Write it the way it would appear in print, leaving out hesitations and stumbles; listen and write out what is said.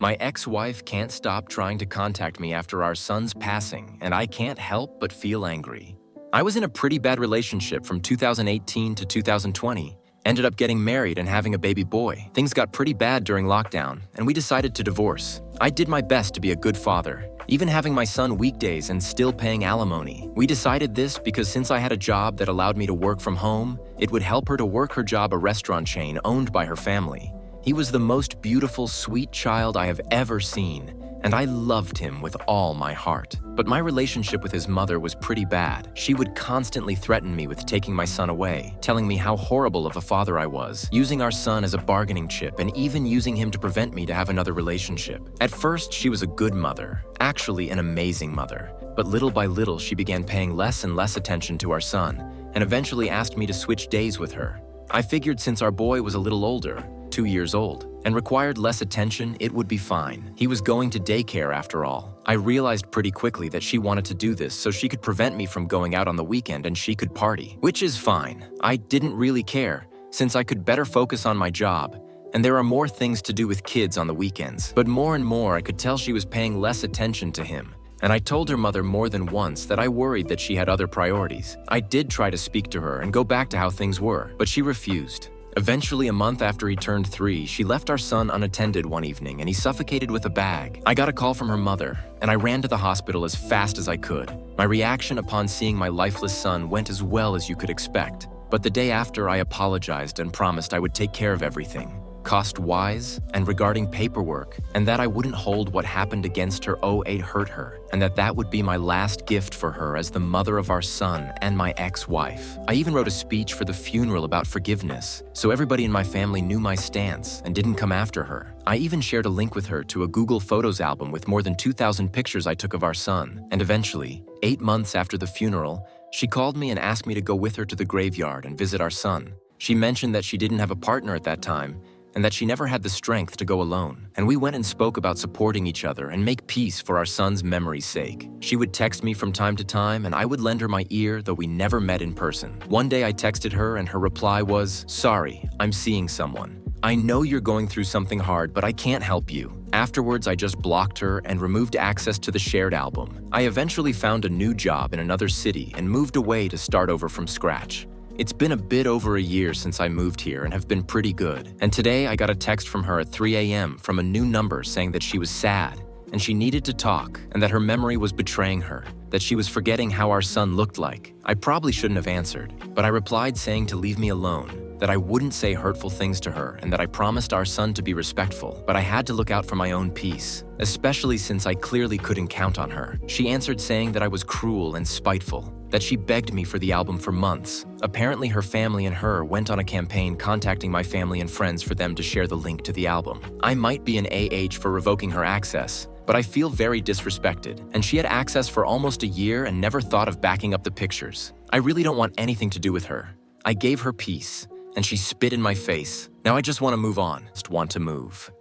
My ex-wife can't stop trying to contact me after our son's passing, and I can't help but feel angry. I was in a pretty bad relationship from 2018 to 2020, ended up getting married and having a baby boy. Things got pretty bad during lockdown, and we decided to divorce. I did my best to be a good father, even having my son weekdays and still paying alimony. We decided this because since I had a job that allowed me to work from home, it would help her to work her job a restaurant chain owned by her family. He was the most beautiful, sweet child I have ever seen, and I loved him with all my heart. But my relationship with his mother was pretty bad. She would constantly threaten me with taking my son away, telling me how horrible of a father I was, using our son as a bargaining chip, and even using him to prevent me to have another relationship. At first, she was a good mother, actually an amazing mother. But little by little, she began paying less and less attention to our son, and eventually asked me to switch days with her. I figured since our boy was a little older, 2 years old, and required less attention, it would be fine. He was going to daycare after all. I realized pretty quickly that she wanted to do this so she could prevent me from going out on the weekend and she could party, which is fine. I didn't really care, since I could better focus on my job, and there are more things to do with kids on the weekends. But more and more, I could tell she was paying less attention to him. And I told her mother more than once that I worried that she had other priorities. I did try to speak to her and go back to how things were, but she refused. Eventually, a month after he turned 3, she left our son unattended one evening and he suffocated with a bag. I got a call from her mother, and I ran to the hospital as fast as I could. My reaction upon seeing my lifeless son went as well as you could expect. But the day after, I apologized and promised I would take care of everything, cost-wise and regarding paperwork, and that I wouldn't hold what happened against her hurt her, and that would be my last gift for her as the mother of our son and my ex-wife. I even wrote a speech for the funeral about forgiveness, so everybody in my family knew my stance and didn't come after her. I even shared a link with her to a Google Photos album with more than 2,000 pictures I took of our son, and eventually, 8 months after the funeral, she called me and asked me to go with her to the graveyard and visit our son. She mentioned that she didn't have a partner at that time, and that she never had the strength to go alone. And we went and spoke about supporting each other and make peace for our son's memory's sake. She would text me from time to time, and I would lend her my ear, though we never met in person. One day I texted her, and her reply was, "Sorry, I'm seeing someone. I know you're going through something hard, but I can't help you." Afterwards, I just blocked her and removed access to the shared album. I eventually found a new job in another city and moved away to start over from scratch. It's been a bit over a year since I moved here and have been pretty good. And today I got a text from her at 3 a.m. from a new number saying that she was sad and she needed to talk and that her memory was betraying her, that she was forgetting how our son looked like. I probably shouldn't have answered, but I replied saying to leave me alone, that I wouldn't say hurtful things to her and that I promised our son to be respectful, but I had to look out for my own peace, especially since I clearly couldn't count on her. She answered saying that I was cruel and spiteful, that she begged me for the album for months. Apparently her family and her went on a campaign contacting my family and friends for them to share the link to the album. I might be an for revoking her access, but I feel very disrespected, and she had access for almost a year and never thought of backing up the pictures. I really don't want anything to do with her. I gave her peace, and she spit in my face. Now I just want to move on. Just want to move.